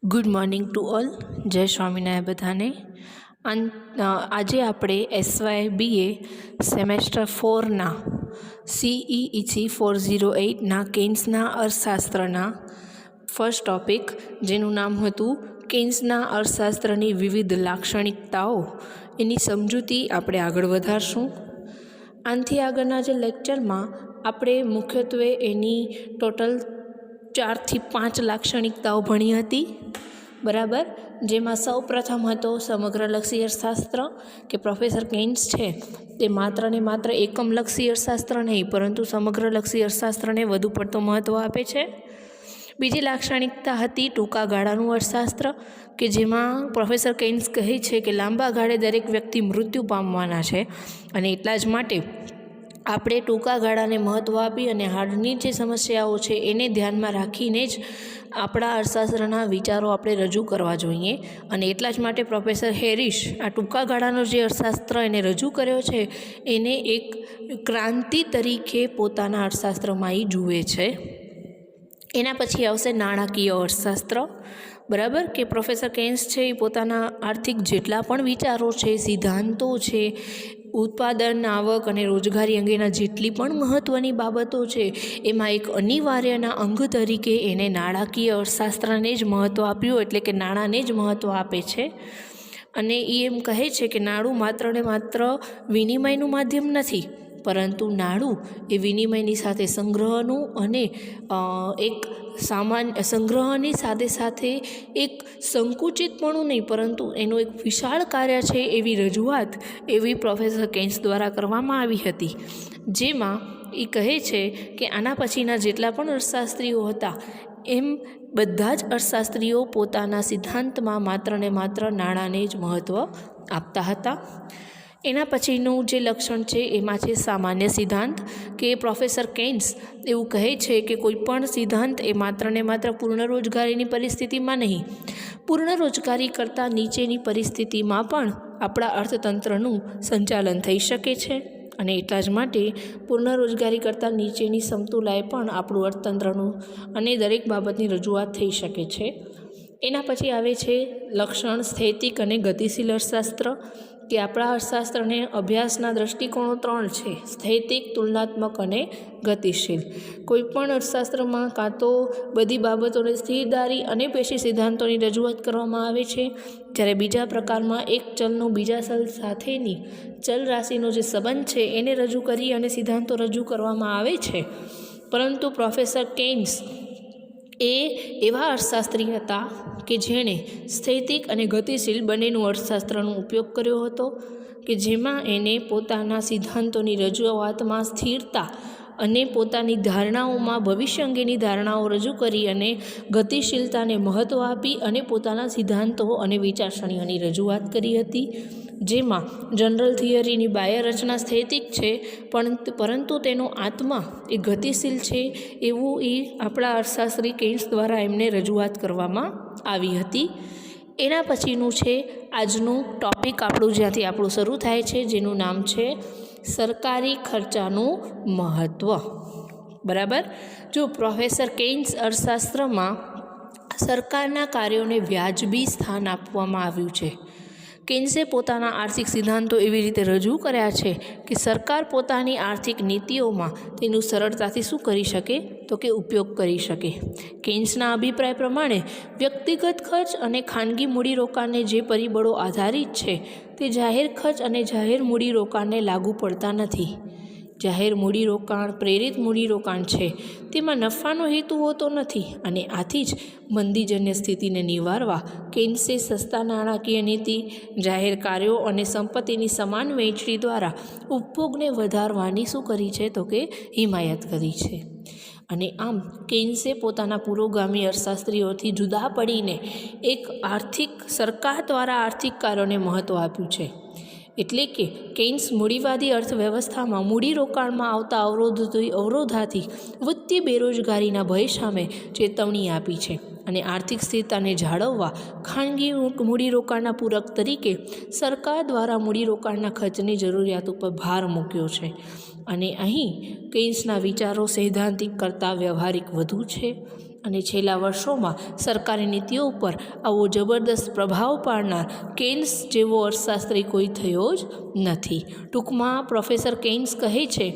Good morning to all. જય સ્વામિનારાયણ બધાને. આજે આપણે SYBA સેમેસ્ટર 4ના CEEC 408ના કેન્સના અર્થશાસ્ત્રના ફર્સ્ટ ટૉપિક, જેનું નામ હતું કેન્સના અર્થશાસ્ત્રની વિવિધ લાક્ષણિકતાઓ, એની સમજૂતી આપણે આગળ વધારશું. આનાથી આગળના જે લેક્ચરમાં આપણે મુખ્યત્વે એની ટોટલ 4 થી 5 લાક્ષણિકતાઓ ભણી હતી, બરાબર. જેમાં સૌ પ્રથમ હતો સમગ્રલક્ષી અર્થશાસ્ત્ર, કે પ્રોફેસર કેન્સ છે તે માત્ર ને માત્ર એકમલક્ષી અર્થશાસ્ત્ર નહીં પરંતુ સમગ્રલક્ષી અર્થશાસ્ત્રને વધુ પડતો મહત્ત્વ આપે છે. બીજી લાક્ષણિકતા હતી ટૂંકા ગાળાનું અર્થશાસ્ત્ર, કે જેમાં પ્રોફેસર કેન્સ કહે છે કે લાંબા ગાળે દરેક વ્યક્તિ મૃત્યુ પામવાના છે અને એટલા જ માટે આપણે ટૂંકા ગાળાને મહત્ત્વ આપી અને હાલની જે સમસ્યાઓ છે એને ધ્યાનમાં રાખીને જ આપણા અર્થશાસ્ત્રના વિચારો આપણે રજૂ કરવા જોઈએ. અને એટલા જ માટે પ્રોફેસર હેરિસ આ ટૂંકા ગાળાનો જે અર્થશાસ્ત્ર એને રજૂ કર્યો છે એને એક ક્રાંતિ તરીકે પોતાના અર્થશાસ્ત્રમાં એ જુએ છે. એના પછી આવશે નાણાકીય અર્થશાસ્ત્ર, બરાબર. કે પ્રોફેસર કેન્સ છે એ પોતાના આર્થિક જેટલા પણ વિચારો છે, સિદ્ધાંતો છે, ઉત્પાદન, આવક અને રોજગારી અંગેના જેટલી પણ મહત્ત્વની બાબતો છે એમાં એક અનિવાર્યના અંગ તરીકે એને નાણાકીય અર્થશાસ્ત્રને જ મહત્ત્વ આપ્યું, એટલે કે નાણાંને જ મહત્ત્વ આપે છે. અને એ એમ કહે છે કે નાણું માત્ર ને માત્ર વિનિમયનું માધ્યમ નથી, પરંતુ નાણું એ વિનિમયની સાથે સંગ્રહનું અને એક સામાન્ય સંગ્રહની સાથે સાથે એક સંકુચિતપણું નહીં પરંતુ એનું એક વિશાળ કાર્ય છે એવી રજૂઆત એવી પ્રોફેસર કેન્સ દ્વારા કરવામાં આવી હતી. જેમાં એ કહે છે કે આના પછીના જેટલા પણ અર્થશાસ્ત્રીઓ હતા એમ બધા જ અર્થશાસ્ત્રીઓ પોતાના સિદ્ધાંતમાં માત્ર ને માત્ર નાણાંને જ મહત્ત્વ આપતા હતા. એના પછીનું જે લક્ષણ છે એમાં છે સામાન્ય સિદ્ધાંત, કે પ્રોફેસર કેન્સ એવું કહે છે કે કોઈ પણ સિદ્ધાંત એ માત્ર ને માત્ર પૂર્ણ રોજગારીની પરિસ્થિતિમાં નહીં, પૂર્ણ રોજગારી કરતાં નીચેની પરિસ્થિતિમાં પણ આપણા અર્થતંત્રનું સંચાલન થઈ શકે છે. અને એટલા જ માટે પૂર્ણ રોજગારી કરતાં નીચેની સમતુલાએ પણ આપણું અર્થતંત્રનું અને દરેક બાબતની રજૂઆત થઈ શકે છે. એના પછી આવે છે લક્ષણ સ્થૈતિક અને ગતિશીલ અર્થશાસ્ત્ર, કે આપણા અર્થશાસ્ત્રને અભ્યાસના દૃષ્ટિકોણો 3 છે: સ્થૈતિક, તુલનાત્મક અને ગતિશીલ. કોઈપણ અર્થશાસ્ત્રમાં કાં તો બધી બાબતોને સ્થિરધારી અને પેશી સિદ્ધાંતોની રજૂઆત કરવામાં આવે છે, જ્યારે બીજા પ્રકારમાં એક ચલનો બીજા ચલ સાથેની ચલ રાશિનો જે સંબંધ છે એને રજૂ કરી અને સિદ્ધાંતો રજૂ કરવામાં આવે છે. પરંતુ પ્રોફેસર કેન્સ એ એવા અર્થશાસ્ત્રી હતા કે જેણે સ્થૈતિક અને ગતિશીલ બંનેનું અર્થશાસ્ત્રનો ઉપયોગ કર્યો હતો, કે જેમાં એને પોતાના સિદ્ધાંતોની રજૂઆતમાં સ્થિરતા અને પોતાની ધારણાઓમાં ભવિષ્ય અંગેની ધારણાઓ રજૂ કરી અને ગતિશીલતાને મહત્ત્વ આપી અને પોતાના સિદ્ધાંતો અને વિચારસરણીઓની રજૂઆત કરી હતી. જેમાં જનરલ થિયરીની બાહ્ય રચના સ્થૈતિક છે પરંતુ તેનો આત્મા એ ગતિશીલ છે એવું એ આપણા અર્થશાસ્ત્રી કેન્સ દ્વારા એમને રજૂઆત કરવામાં આવી હતી. એના પછીનું છે આજનું ટૉપિક જ્યાંથી આપણું શરૂ થાય છે, જેનું નામ છે સરકારી ખર્ચાનું મહત્ત્વ, બરાબર. જો પ્રોફેસર કેન્સ અર્થશાસ્ત્રમાં સરકારના કાર્યોને વ્યાજબી સ્થાન આપવામાં આવ્યું છે. કેન્સે પોતાના આર્થિક સિદ્ધાંતો એવી રીતે રજૂ કર્યા છે કે સરકાર પોતાની આર્થિક નીતિઓમાં તેનું સરળતાથી શું કરી શકે, તો કે ઉપયોગ કરી શકે. કેન્સના અભિપ્રાય પ્રમાણે વ્યક્તિગત ખર્ચ અને ખાનગી મૂડીરોકાણને જે પરિબળો આધારિત છે તે જાહેર ખર્ચ અને જાહેર મૂડીરોકાણને લાગુ પડતા નથી. જાહેર મૂડીરોકાણ પ્રેરિત મૂડીરોકાણ છે, તેમાં નફાનો હેતુ હોતો નથી અને આથી જ મંદીજન્ય સ્થિતિને નિવારવા કેન્સે સસ્તા નાણાકીય નીતિ, જાહેર કાર્યો અને સંપત્તિની સમાન વહેંચણી દ્વારા ઉપભોગને વધારવાની શું કરી છે, તો કે હિમાયત કરી છે. અને આમ કેન્સે પોતાના પુરોગામી અર્થશાસ્ત્રીઓથી જુદા પડીને એક સરકાર દ્વારા આર્થિક કાર્યોને મહત્ત્વ આપ્યું છે. એટલે કે કેન્સ મૂડીવાદી અર્થવ્યવસ્થામાં મૂડીરોકાણમાં આવતા અવરોધાથી વધતી બેરોજગારીના ભય સામે ચેતવણી આપી છે અને આર્થિક સ્થિરતાને જાળવવા ખાનગી મૂડીરોકાણના પૂરક તરીકે સરકાર દ્વારા મૂડીરોકાણના ખર્ચની જરૂરિયાત ઉપર ભાર મૂક્યો છે. અને અહીં કેન્સના વિચારો સૈદ્ધાંતિક કરતાં વ્યવહારિક વધુ છે અને છેલ્લા વર્ષોમાં સરકારી નીતિઓ પર આવો જબરદસ્ત પ્રભાવ પાડનાર કેન્સ જેવો અર્થશાસ્ત્રી કોઈ થયો જ નથી. ટૂંકમાં પ્રોફેસર કેન્સ કહે છે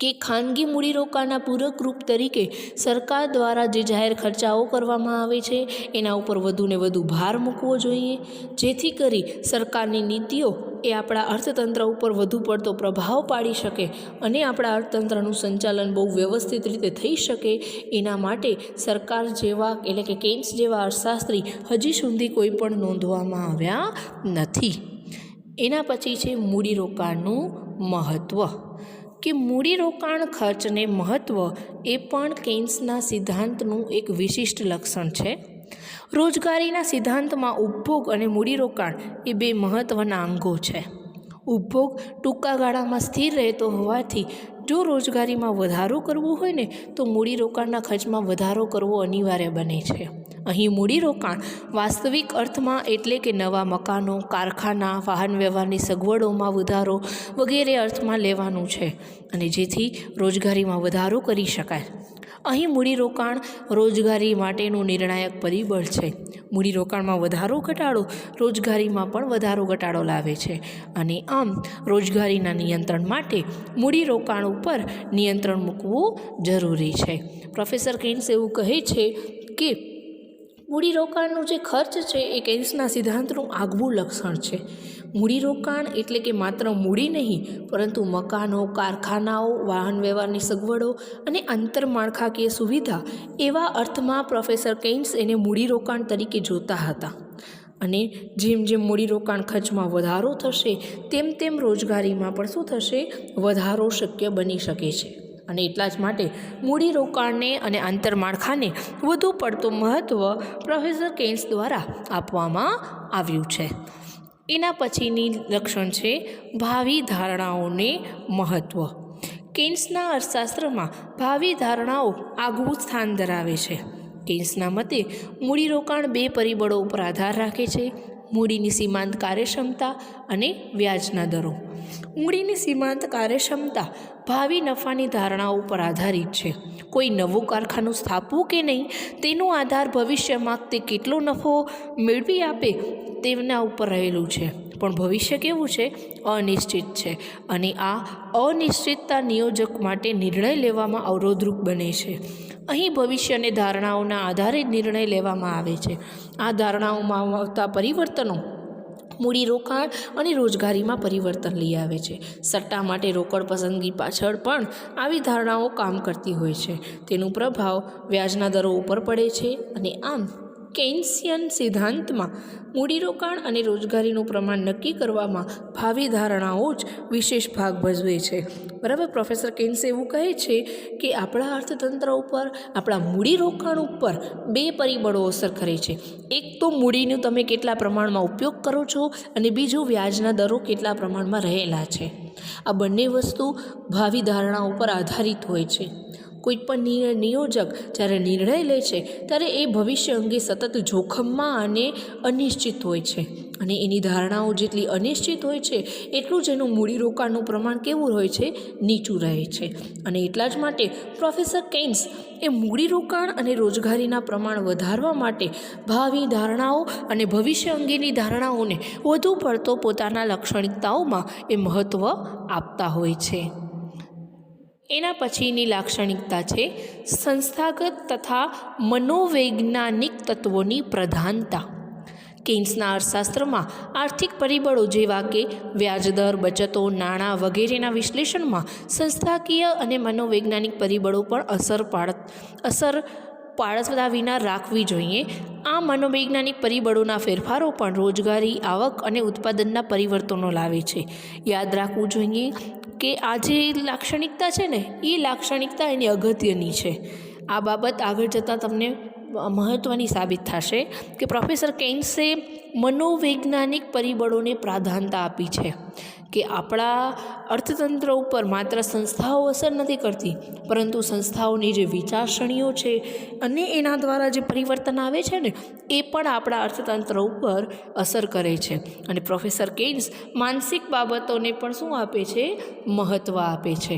કે ખાનગી મૂડીરોકાણના પૂરક રૂપ તરીકે સરકાર દ્વારા જે જાહેર ખર્ચાઓ કરવામાં આવે છે એના ઉપર વધુને વધુ ભાર મૂકવો જોઈએ, જેથી કરી સરકારની નીતિઓ એ આપણા અર્થતંત્ર ઉપર વધુ પડતો પ્રભાવ પાડી શકે અને આપણા અર્થતંત્રનું સંચાલન બહુ વ્યવસ્થિત રીતે થઈ શકે. એના માટે સરકાર જેવા એટલે કે કેન્સ જેવા અર્થશાસ્ત્રી હજી સુધી કોઈ પણ નોંધવામાં આવ્યા નથી. એના પછી છે મૂડીરોકાણનું મહત્ત્વ, કે મૂડીરોકાણ ખર્ચને મહત્ત્વ એ પણ કેન્સના સિદ્ધાંતનું એક વિશિષ્ટ લક્ષણ છે. રોજગારીના સિદ્ધાંતમાં ઉપભોગ અને મૂડીરોકાણ એ બે મહત્ત્વના અંગો છે. ઉપભોગ ટૂંકા ગાળામાં સ્થિર રહેતો હોવાથી જો રોજગારીમાં વધારો કરવો હોય ને તો મૂડીરોકાણના ખર્ચમાં વધારો કરવો અનિવાર્ય બને છે. અહીં મૂડીરોકાણ વાસ્તવિક અર્થમાં એટલે કે નવા મકાનો, કારખાના, વાહન વ્યવહારની સગવડોમાં વધારો વગેરે અર્થમાં લેવાનું છે, અને જેથી રોજગારીમાં વધારો કરી શકાય. અહીં મૂડીરોકાણ રોજગારી માટેનું નિર્ણાયક પરિબળ છે. મૂડીરોકાણમાં વધારો ઘટાડો રોજગારીમાં પણ વધારો ઘટાડો લાવે છે, અને આમ રોજગારીના નિયંત્રણ માટે મૂડીરોકાણ ઉપર નિયંત્રણ મૂકવું જરૂરી છે. પ્રોફેસર કેન્સ એવું કહે છે કે મૂડીરોકાણનો જે ખર્ચ છે એ કેન્સના સિદ્ધાંતનું આગવું લક્ષણ છે. મૂડીરોકાણ એટલે કે માત્ર મૂડી નહીં, પરંતુ મકાનો, કારખાનાઓ, વાહન વ્યવહારની સગવડો અને આંતરમાળખાકીય સુવિધા એવા અર્થમાં પ્રોફેસર કેન્સ એને મૂડીરોકાણ તરીકે જોતા હતા. અને જેમ જેમ મૂડીરોકાણ ખર્ચમાં વધારો થશે તેમ તેમ રોજગારીમાં પણ શું થશે, વધારો શક્ય બની શકે છે. અને એટલા જ માટે મૂડીરોકાણને અને આંતરમાળખાને વધુ પડતું મહત્ત્વ પ્રોફેસર કેન્સ દ્વારા આપવામાં આવ્યું છે. એના પછીની લક્ષણ છે ભાવિ ધારણાઓને મહત્ત્વ. કેન્સના અર્થશાસ્ત્રમાં ભાવિ ધારણાઓ આગવું સ્થાન ધરાવે છે. કેન્સના મતે મૂડીરોકાણ બે પરિબળો ઉપર આધાર રાખે છે: મૂડીની સીમાંત કાર્યક્ષમતા અને વ્યાજના દરો. મૂડીની સીમાંત કાર્યક્ષમતા ભાવિ નફાની ધારણાઓ ઉપર આધારિત છે. કોઈ નવું કારખાનું સ્થાપવું કે નહીં તેનો આધાર ભવિષ્યમાં તે કેટલો નફો મેળવી આપે તેના ઉપર રહેલું છે, પણ ભવિષ્ય કેવું છે, અનિશ્ચિત છે, અને આ અનિશ્ચિતતા નિયોજક માટે નિર્ણય લેવામાં અવરોધરૂપ બને છે. અહીં ભવિષ્યને ધારણાઓના આધારે નિર્ણય લેવામાં આવે છે. આ ધારણાઓમાં આવતા પરિવર્તનો મૂડીરોકાણ અને રોજગારીમાં પરિવર્તન લઈ આવે છે. સટ્ટા માટે રોકડ પસંદગી પાછળ પણ આવી ધારણાઓ કામ કરતી હોય છે. તેનો પ્રભાવ વ્યાજના દરો ઉપર પડે છે, અને આમ કેન્સિયન સિદ્ધાંતમાં મૂડીરોકાણ અને રોજગારીનું પ્રમાણ નક્કી કરવામાં ભાવિ ધારણાઓ જ વિશેષ ભાગ ભજવે છે. બરાબર. પ્રોફેસર કેન્સ એવું કહે છે કે આપણા અર્થતંત્ર ઉપર, આપણા મૂડીરોકાણ ઉપર બે પરિબળો અસર કરે છે. એક તો મૂડીનું તમે કેટલા પ્રમાણમાં ઉપયોગ કરો છો, અને બીજું વ્યાજના દરો કેટલા પ્રમાણમાં રહેલા છે. આ બંને વસ્તુ ભાવિ ધારણા ઉપર આધારિત હોય છે. કોઈ પણ નિયોજક જ્યારે નિર્ણય લે છે ત્યારે એ ભવિષ્ય અંગે સતત જોખમમાં અને અનિશ્ચિત હોય છે, અને એની ધારણાઓ જેટલી અનિશ્ચિત હોય છે એટલું જ એનું મૂડીરોકાણનું પ્રમાણ કેવું હોય છે, નીચું રહે છે. અને એટલા જ માટે પ્રોફેસર કેન્સ એ મૂડીરોકાણ અને રોજગારીના પ્રમાણ વધારવા માટે ભાવિ ધારણાઓ અને ભવિષ્ય અંગેની ધારણાઓને વધુ પડતો પોતાના લાક્ષણિકતાઓમાં એ મહત્ત્વ આપતા હોય છે. એના પછીની લાક્ષણિકતા છે સંસ્થાગત તથા મનોવૈજ્ઞાનિક તત્વોની પ્રધાનતા. કેન્સના અર્થશાસ્ત્રમાં આર્થિક પરિબળો જેવા કે વ્યાજદર, બચતો, નાણાં વગેરેના વિશ્લેષણમાં સંસ્થાકીય અને મનોવૈજ્ઞાનિક પરિબળો પણ અસર પાળવા વિના રાખવી જોઈએ. આ મનોવૈજ્ઞાનિક પરિબળોના ફેરફારો પણ રોજગારી, આવક અને ઉત્પાદનના પરિવર્તનો લાવે છે. યાદ રાખવું જોઈએ કે આ જે લાક્ષણિકતા છે ને, એ લાક્ષણિકતા એની અગત્યની છે. આ બાબત આગળ જતાં તમને મહત્ત્વની સાબિત થશે કે પ્રોફેસર કેન્સે મનોવૈજ્ઞાનિક પરિબળોને પ્રાધાન્યતા આપી છે, કે આપણા અર્થતંત્ર ઉપર માત્ર સંસ્થાઓ અસર નથી કરતી, પરંતુ સંસ્થાઓની જે વિચારસરણીઓ છે અને એના દ્વારા જે પરિવર્તન આવે છે ને, એ પણ આપણા અર્થતંત્ર ઉપર અસર કરે છે. અને પ્રોફેસર કેન્સ માનસિક બાબતોને પણ શું આપે છે, મહત્ત્વ આપે છે.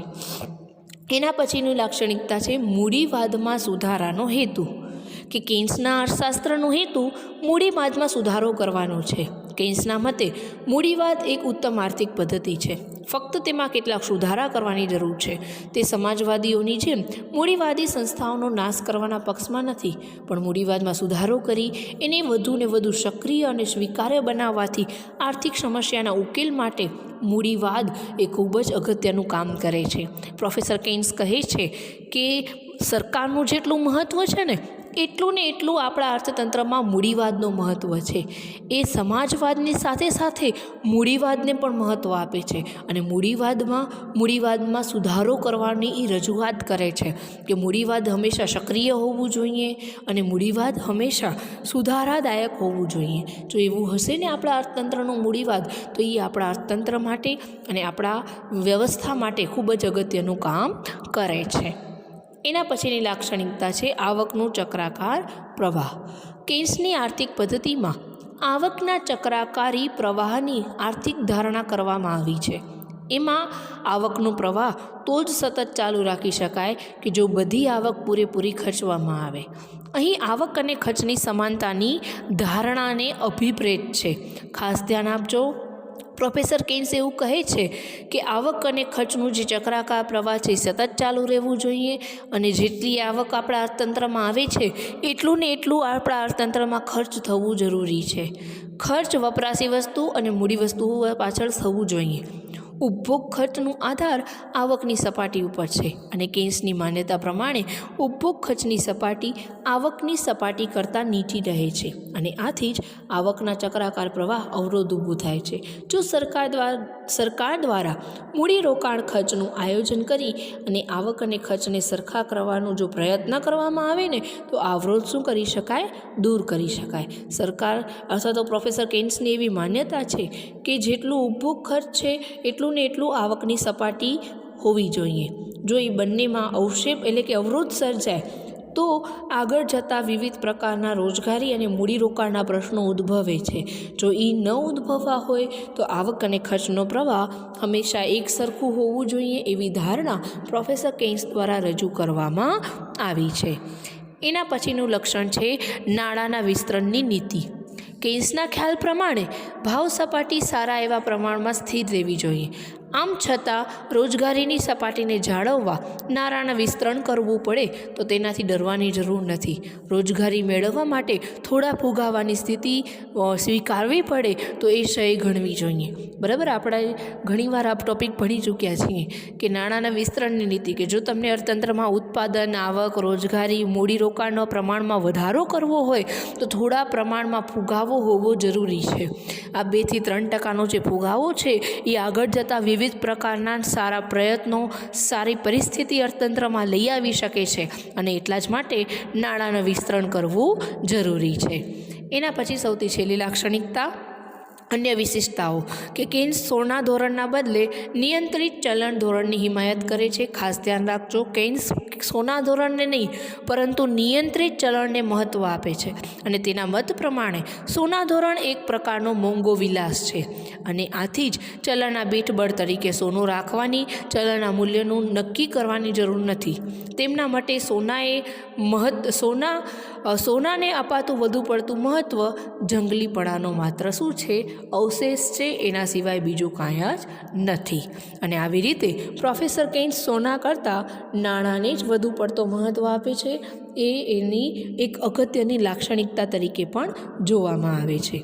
એના પછીની લાક્ષણિકતા છે મૂડીવાદમાં સુધારાનો હેતુ, કે કેન્સના અર્થશાસ્ત્રનો હેતુ મૂડીવાદમાં સુધારો કરવાનો છે. કેન્સના મતે મૂડીવાદ એક ઉત્તમ આર્થિક પદ્ધતિ છે, ફક્ત તેમાં કેટલાક સુધારા કરવાની જરૂર છે. તે સમાજવાદીઓની જેમ મૂડીવાદી સંસ્થાઓનો નાશ કરવાના પક્ષમાં નથી, પણ મૂડીવાદમાં સુધારો કરી એને વધુને વધુ સક્રિય અને સ્વીકાર્ય બનાવવાથી આર્થિક સમસ્યાના ઉકેલ માટે મૂડીવાદ એ ખૂબ જ અગત્યનું કામ કરે છે. પ્રોફેસર કેન્સ કહે છે કે સરકારનું જેટલું મહત્ત્વ છે ને એટલું ને એટલું આપણા અર્થતંત્રમાં મૂડીવાદનું મહત્ત્વ છે. એ સમાજવાદની સાથે સાથે મૂડીવાદને પણ મહત્ત્વ આપે છે અને મૂડીવાદમાં સુધારો કરવાની એ રજૂઆત કરે છે કે મૂડીવાદ હંમેશા સક્રિય હોવું જોઈએ અને મૂડીવાદ હંમેશા સુધારાદાયક હોવું જોઈએ. જો એવું હશે ને આપણા અર્થતંત્રનો મૂડીવાદ, તો એ આપણા અર્થતંત્ર માટે અને આપણા વ્યવસ્થા માટે ખૂબ જ અગત્યનું કામ કરે છે. એના પછીની લાક્ષણિકતા છે આવકનો ચક્રાકાર પ્રવાહ. કેન્સની આર્થિક પદ્ધતિમાં આવકના ચક્રાકારી પ્રવાહની આર્થિક ધારણા કરવામાં આવી છે. એમાં આવકનો પ્રવાહ તો જ સતત ચાલુ રાખી શકાય કે જો બધી આવક પૂરેપૂરી ખર્ચવામાં આવે. અહીં આવક અને ખર્ચની સમાનતાની ધારણાને અભિપ્રેત છે. ખાસ ધ્યાન આપજો, પ્રોફેસર કેન્સ એવું કહે છે કે આવક અને ખર્ચનું જે ચક્રાકાર પ્રવાહ છે એ સતત ચાલુ રહેવું જોઈએ અને જેટલી આવક આપણા અર્થતંત્રમાં આવે છે એટલું ને એટલું આપણા અર્થતંત્રમાં ખર્ચ થવું જરૂરી છે. ખર્ચ વપરાશી વસ્તુ અને મૂડી વસ્તુઓ પાછળ થવું જોઈએ. ઉપભોગ ખર્ચનો આધાર આવકની સપાટી ઉપર છે અને કેન્સની માન્યતા પ્રમાણે ઉપભોગ ખર્ચની સપાટી આવકની સપાટી કરતાં નીચી રહે છે અને આથી જ આવકના ચક્રાકાર પ્રવાહ અવરોધ ઊભું થાય છે. જો સરકાર દ્વારા મૂડીરોકાણ ખર્ચનું આયોજન કરી અને આવક અને ખર્ચને સરખા કરવાનો જો પ્રયત્ન કરવામાં આવે ને તો અવરોધ શું કરી શકાય? દૂર કરી શકાય. સરકાર અથવા તો પ્રોફેસર કેન્સની એવી માન્યતા છે કે જેટલું ઉપભોગ ખર્ચ છે એટલું ને એટલું આવકની સપાટી હોવી જોઈએ. જો એ બંનેમાં અવક્ષેપ એટલે કે અવરોધ સર્જાય તો આગળ જતાં વિવિધ પ્રકારના રોજગારી અને મૂડીરોકાણના પ્રશ્નો ઉદ્ભવે છે. જો એ ન ઉદ્ભવવા હોય તો આવક અને ખર્ચનો પ્રવાહ હંમેશા એક સરખું હોવું જોઈએ એવી ધારણા પ્રોફેસર કેન્સ દ્વારા રજૂ કરવામાં આવી છે. એના પછીનું લક્ષણ છે નાણાંના વિસ્તરણની નીતિ. કેન્સના ખ્યાલ પ્રમાણે ભાવ સપાટી સારા એવા પ્રમાણમાં સ્થિર રહેવી જોઈએ. આમ છતાં રોજગારીની સપાટીને જાળવવા નાણાંનું વિસ્તરણ કરવું પડે તો તેનાથી ડરવાની જરૂર નથી. રોજગારી મેળવવા માટે થોડા ફુગાવાની સ્થિતિ સ્વીકારવી પડે તો એ શય ગણવી જોઈએ. બરાબર, આપણે ઘણીવાર આ ટૉપિક ભણી ચૂક્યા છીએ કે નાણાંના વિસ્તરણની નીતિ, કે જો તમને અર્થતંત્રમાં ઉત્પાદન, આવક, રોજગારી, મૂડીરોકાણના પ્રમાણમાં વધારો કરવો હોય તો થોડા પ્રમાણમાં ફુગાવો હોવો જરૂરી છે. આ 2 થી 3% જે ફુગાવો છે એ આગળ જતાં વિવિધ પ્રકારના સારા પ્રયત્નો, સારી પરિસ્થિતિ અર્થતંત્રમાં લઈ આવી શકે છે અને એટલા જ માટે નાણાંનું વિસ્તરણ કરવું જરૂરી છે. એના પછી સૌથી છેલ્લી લાક્ષણિકતા અન્ય વિશેષતાઓ, કે કેન્સ સોના ધોરણના બદલે નિયંત્રિત ચલણ ધોરણની હિમાયત કરે છે. ખાસ ધ્યાન રાખજો, કેન્સ સોના ધોરણને નહીં પરંતુ નિયંત્રિત ચલણને મહત્ત્વ આપે છે અને તેના મત પ્રમાણે સોના ધોરણ એક પ્રકારનો મોંઘો વિલાસ છે અને આથી જ ચલણના બેટબળ તરીકે સોનું રાખવાની, ચલણના મૂલ્યનું નક્કી કરવાની જરૂર નથી. તેમના માટે સોનાને અપાતું વધુ પડતું મહત્ત્વ જંગલીપણાનો માત્ર શું છે? અવશેષ છે, એના સિવાય બીજું કાંઈ જ નથી. અને આવી રીતે પ્રોફેસર કેન્સ સોના કરતાં નાણાંને જ વધુ પડતો મહત્ત્વ આપે છે. એ એની એક અગત્યની લાક્ષણિકતા તરીકે પણ જોવામાં આવે છે.